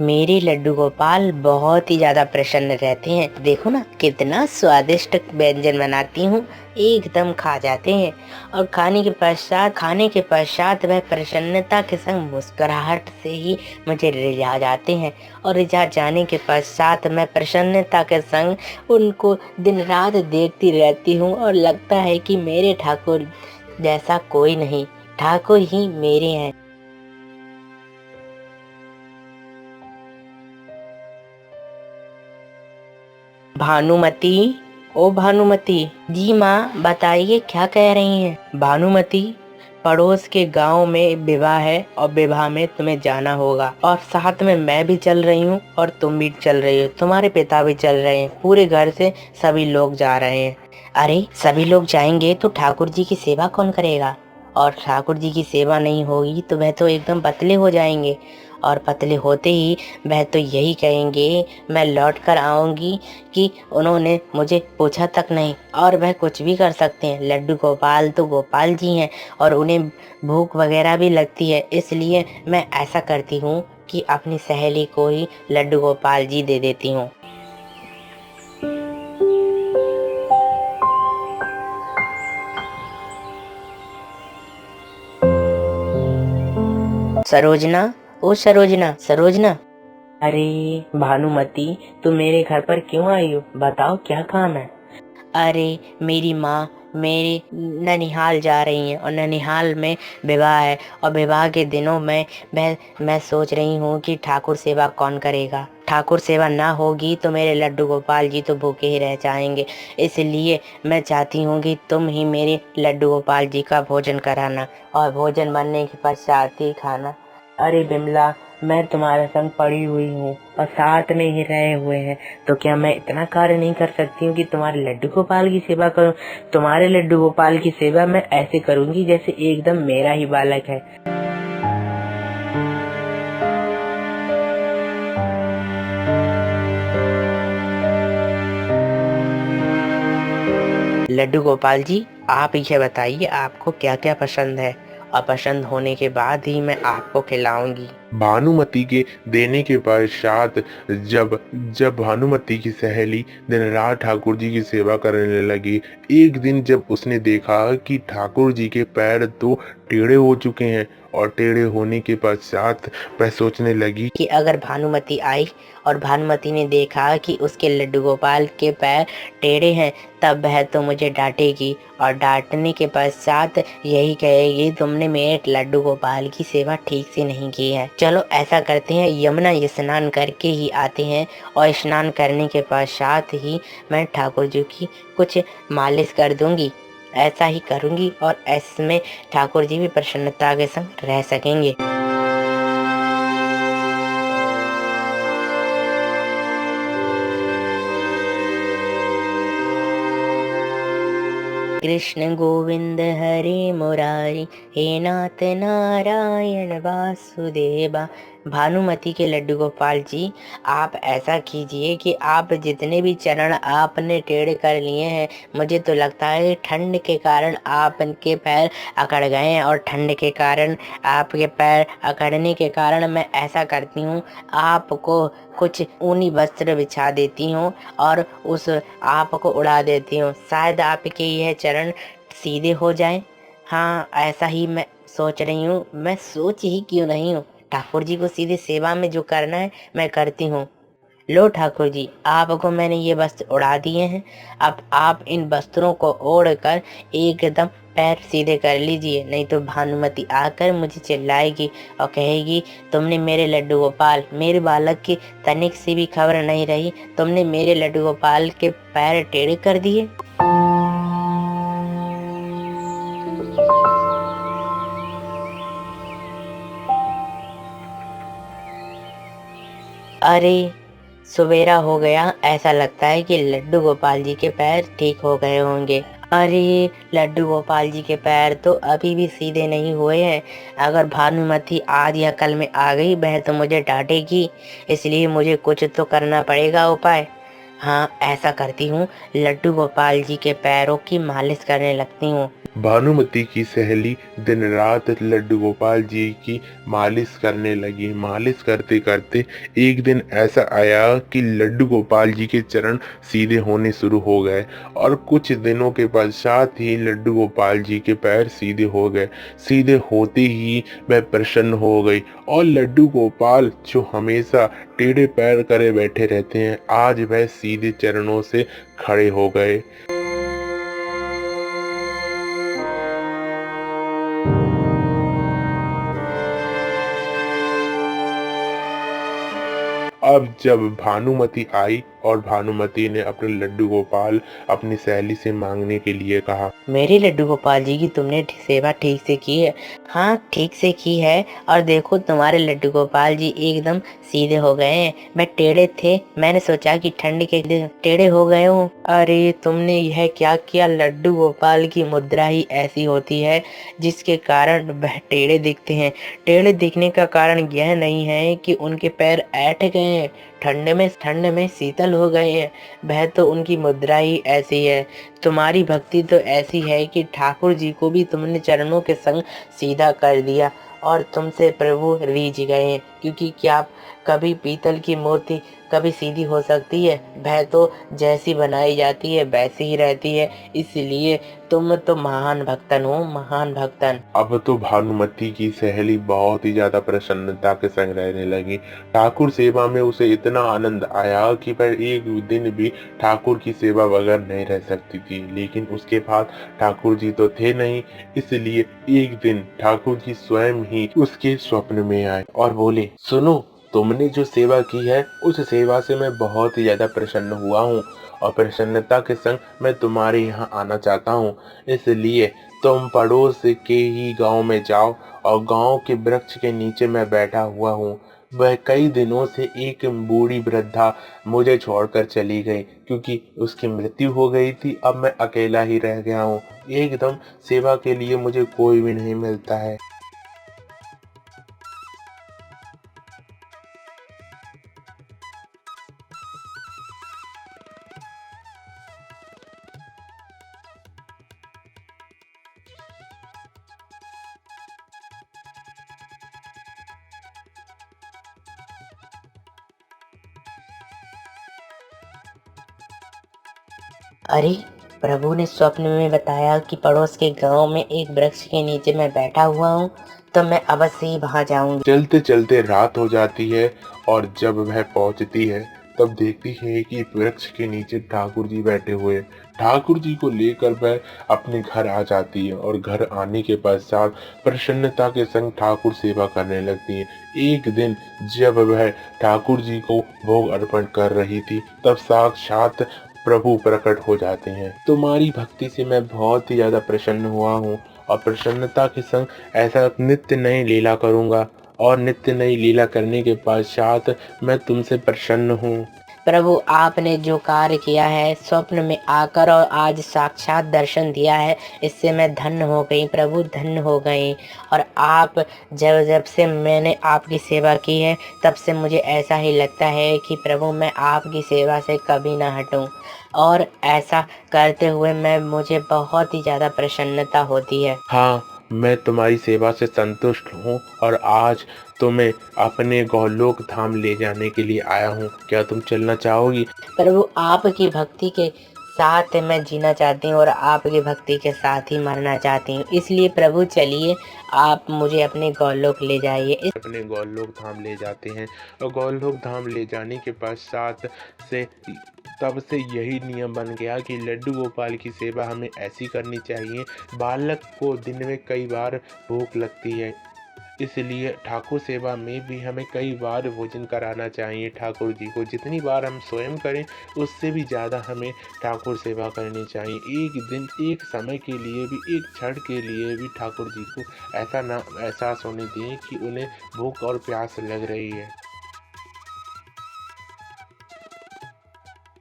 मेरे लड्डू गोपाल बहुत ही ज्यादा प्रसन्न रहते हैं। देखो ना कितना स्वादिष्ट व्यंजन बनाती हूँ, एकदम खा जाते हैं। और खाने के पश्चात वह प्रसन्नता के संग मुस्कुराहट से ही मुझे रिझा जाते हैं। और रिझा जाने के पश्चात मैं प्रसन्नता के संग उनको दिन रात देखती रहती हूँ और लगता है कि मेरे ठाकुर जैसा कोई नहीं, ठाकुर ही मेरे हैं। भानुमति, ओ भानुमति। जी माँ, बताइए क्या कह रही हैं। भानुमति, पड़ोस के गांव में विवाह है और विवाह में तुम्हें जाना होगा, और साथ में मैं भी चल रही हूँ और तुम भी चल रही हो, तुम्हारे पिता भी चल रहे हैं, पूरे घर से सभी लोग जा रहे हैं। अरे सभी लोग जाएंगे तो ठाकुर जी की सेवा कौन करेगा? और ठाकुर जी की सेवा नहीं होगी तो वह तो एकदम पतले हो जाएंगे, और पतले होते ही वह तो यही कहेंगे मैं लौट कर आऊंगी कि उन्होंने मुझे पूछा तक नहीं। और वह कुछ भी कर सकते हैं, लड्डू गोपाल तो गोपाल जी हैं और उन्हें भूख वगैरह भी लगती है। इसलिए मैं ऐसा करती हूँ कि अपनी सहेली को ही लड्डू गोपाल जी दे देती हूँ। सरोजना, ओ सरोजना, सरोजना। अरे भानुमति, तुम मेरे घर पर क्यों आई हो? बताओ क्या काम है। अरे मेरी माँ मेरे ननिहाल जा रही हैं और ननिहाल में विवाह है, और विवाह के दिनों में मैं सोच रही हूँ कि ठाकुर सेवा कौन करेगा। ठाकुर सेवा ना होगी तो मेरे लड्डू गोपाल जी तो भूखे ही रह जाएंगे। इसलिए मैं चाहती हूँ कि तुम ही मेरे लड्डू गोपाल जी का भोजन कराना, और भोजन बनने के पश्चात ही खाना। अरे बिमला, मैं तुम्हारे संग पड़ी हुई हूँ और साथ में ही रहे हुए हैं, तो क्या मैं इतना कार्य नहीं कर सकती हूँ कि तुम्हारे लड्डू गोपाल की सेवा करूँ? तुम्हारे लड्डू गोपाल की सेवा मैं ऐसे करूँगी जैसे एकदम मेरा ही बालक है। लड्डू गोपाल जी, आप ये बताइए आपको क्या क्या पसंद है, और पसंद होने के बाद ही मैं आपको खिलाऊंगी। भानुमति के देने के पश्चात जब जब भानुमति की सहेली दिन रात ठाकुर जी की सेवा करने लगी, एक दिन जब उसने देखा कि ठाकुर जी के पैर तो टेढ़े हो चुके हैं, और टेढ़े होने के पश्चात वह सोचने लगी कि अगर भानुमति आई और भानुमति ने देखा कि उसके लड्डू गोपाल के पैर टेढ़े हैं, तब वह तो मुझे डांटेगी, और डांटने के पश्चात यही कहेगी तुमने मेरे लड्डू गोपाल की सेवा ठीक से नहीं की है। चलो ऐसा करते हैं, यमुना स्नान करके ही आते हैं, और स्नान करने के पश्चात ही मैं ठाकुर जी की कुछ मालिश कर दूंगी। ऐसा ही करूंगी और ऐसे में ठाकुर जी भी प्रसन्नता के संग रह सकेंगे। कृष्ण गोविंद हरे मुरारी, हे नाथ नारायण वासुदेवा। भानुमति के लड्डू गोपाल जी, आप ऐसा कीजिए कि आप जितने भी चरण आपने टेढ़े कर लिए हैं, मुझे तो लगता है ठंड के कारण आपके पैर अकड़ गए हैं, और ठंड के कारण आपके पैर अकड़ने के कारण मैं ऐसा करती हूँ, आपको कुछ ऊनी वस्त्र बिछा देती हूँ और उस आप को उड़ा देती हूँ। शायद आपके यह चरण सीधे हो जाएं। हाँ, ऐसा ही मैं सोच रही हूँ। मैं सोच ही क्यों नहीं हूँ, ठाकुर जी को सीधे सेवा में जो करना है मैं करती हूँ। लो ठाकुर जी, आपको मैंने ये वस्त्र उड़ा दिए हैं, अब आप इन वस्त्रों को ओढ़कर एकदम पैर सीधे कर लीजिए, नहीं तो भानुमति आकर मुझे चिल्लाएगी और कहेगी तुमने मेरे लड्डू गोपाल, मेरे बालक की तनिक सी भी खबर नहीं रही, तुमने मेरे लड्डू गोपाल के पैर टेढ़े कर दिए। अरे सवेरा हो गया, ऐसा लगता है कि लड्डू गोपाल जी के पैर ठीक हो गए होंगे। अरे लड्डू गोपाल जी के पैर तो अभी भी सीधे नहीं हुए हैं। अगर भानुमति आज या कल में आ गई, वह तो मुझे डांटेगी, इसलिए मुझे कुछ तो करना पड़ेगा उपाय। हाँ, ऐसा करती हूँ, लड्डू गोपाल जी के पैरों की मालिश करने लगती हूँ। भानुमति की सहेली दिन रात लड्डू गोपाल जी की मालिश करने लगी। मालिश करते करते एक दिन ऐसा आया कि लड्डू गोपाल जी के चरण सीधे होने शुरू हो गए और कुछ दिनों के पश्चात ही लड्डू गोपाल जी के पैर सीधे हो गए। सीधे होते ही वह प्रसन्न हो गई और लड्डू गोपाल जो हमेशा टेढ़े पैर करे बैठे रहते हैं, आज वह सीधे चरणों से खड़े हो गए। अब जब भानुमति आई और भानुमति ने अपने लड्डू गोपाल अपनी सहेली से मांगने के लिए कहा। मेरे लड्डू गोपाल जी की तुमने सेवा ठीक से की है? हाँ, ठीक से की है। और देखो तुम्हारे लड्डू गोपाल जी एकदम सीधे हो गए हैं। मैं टेढ़े थे, मैंने सोचा कि ठंड के दिन टेढ़े हो गए हूँ। अरे तुमने यह क्या किया? लड्डू गोपाल की मुद्रा ही ऐसी होती है जिसके कारण वह टेढ़े दिखते हैं। टेढ़े दिखने का कारण यह नहीं है कि उनके पैर ऐंठ गए हैं, ठंड में शीतल हो गए हैं। वह तो उनकी मुद्रा ही ऐसी है। तुम्हारी भक्ति तो ऐसी है कि ठाकुर जी को भी तुमने चरणों के संग सीधा कर दिया और तुमसे प्रभु रीझ गए हैं। क्योंकि क्या कभी पीतल की मूर्ति कभी सीधी हो सकती है? वह तो जैसी बनाई जाती है वैसी ही रहती है। इसलिए तुम तो महान भक्तन हो, महान भक्तन। अब तो भानुमति की सहेली बहुत ही ज्यादा प्रसन्नता के संग रहने लगी। ठाकुर सेवा में उसे इतना आनंद आया कि वह एक दिन भी ठाकुर की सेवा बगैर नहीं रह सकती थी। लेकिन उसके बाद ठाकुर जी तो थे नहीं, इसलिए एक दिन ठाकुर जी स्वयं ही उसके स्वप्न में आए और बोले, सुनो, तुमने जो सेवा की है उस सेवा से मैं बहुत ही ज्यादा प्रसन्न हुआ हूँ और प्रसन्नता के संग मैं तुम्हारे यहाँ आना चाहता हूँ। इसलिए तुम पड़ोस के ही गांव में जाओ और गांव के वृक्ष के नीचे मैं बैठा हुआ हूँ। वह कई दिनों से एक बूढ़ी वृद्धा मुझे छोड़कर चली गई क्योंकि उसकी मृत्यु हो गई थी। अब मैं अकेला ही रह गया हूँ। एकदम सेवा के लिए मुझे कोई भी नहीं मिलता है। अरे प्रभु ने स्वप्न में बताया कि पड़ोस के गांव में एक वृक्ष के नीचे मैं बैठा हुआ हूँ, तो मैं अवश्य ही वहां जाऊंगी। चलते चलते रात हो जाती है और जब वह पहुंचती है तब देखती है कि वृक्ष के नीचे ठाकुर जी बैठे हुए हैं। ठाकुर जी को लेकर वह अपने घर आ जाती है और घर आने के पश्चात प्रसन्नता के संग ठाकुर सेवा करने लगती है। एक दिन जब वह ठाकुर जी को भोग अर्पण कर रही थी तब साक्षात प्रभु प्रकट हो जाते हैं। तुम्हारी भक्ति से मैं बहुत ही ज्यादा प्रसन्न हुआ हूँ और प्रसन्नता के संग ऐसा नित्य नई लीला करूंगा और नित्य नई लीला करने के पश्चात मैं तुमसे प्रसन्न हूँ। प्रभु आपने जो कार्य किया है स्वप्न में आकर और आज साक्षात दर्शन दिया है, इससे मैं धन्य हो गई प्रभु, धन्य हो गई। और आप जब जब से मैंने आपकी सेवा की है तब से मुझे ऐसा ही लगता है कि प्रभु मैं आपकी सेवा से कभी ना हटूं। और ऐसा करते हुए मुझे बहुत ही ज़्यादा प्रसन्नता होती है। हाँ, मैं तुम्हारी सेवा से संतुष्ट हूँ और आज तुम्हें अपने गोलोक धाम ले जाने के लिए आया हूँ। क्या तुम चलना चाहोगी? प्रभु आपकी भक्ति के साथ मैं जीना चाहती हूँ और आपकी भक्ति के साथ ही मरना चाहती हूँ। इसलिए प्रभु चलिए, आप मुझे अपने गोलोक ले जाइए। अपने गौलोक धाम ले जाते हैं और गौलोक धाम ले जाने के पश्चात से तब से यही नियम बन गया कि लड्डू गोपाल की सेवा हमें ऐसी करनी चाहिए। बालक को दिन में कई बार भूख लगती है, इसलिए ठाकुर सेवा में भी हमें कई बार भोजन कराना चाहिए ठाकुर जी को। जितनी बार हम स्वयं करें उससे भी ज़्यादा हमें ठाकुर सेवा करनी चाहिए। एक दिन, एक समय के लिए भी, एक क्षण के लिए भी ठाकुर जी को ऐसा ना एहसास होने दें कि उन्हें भूख और प्यास लग रही है।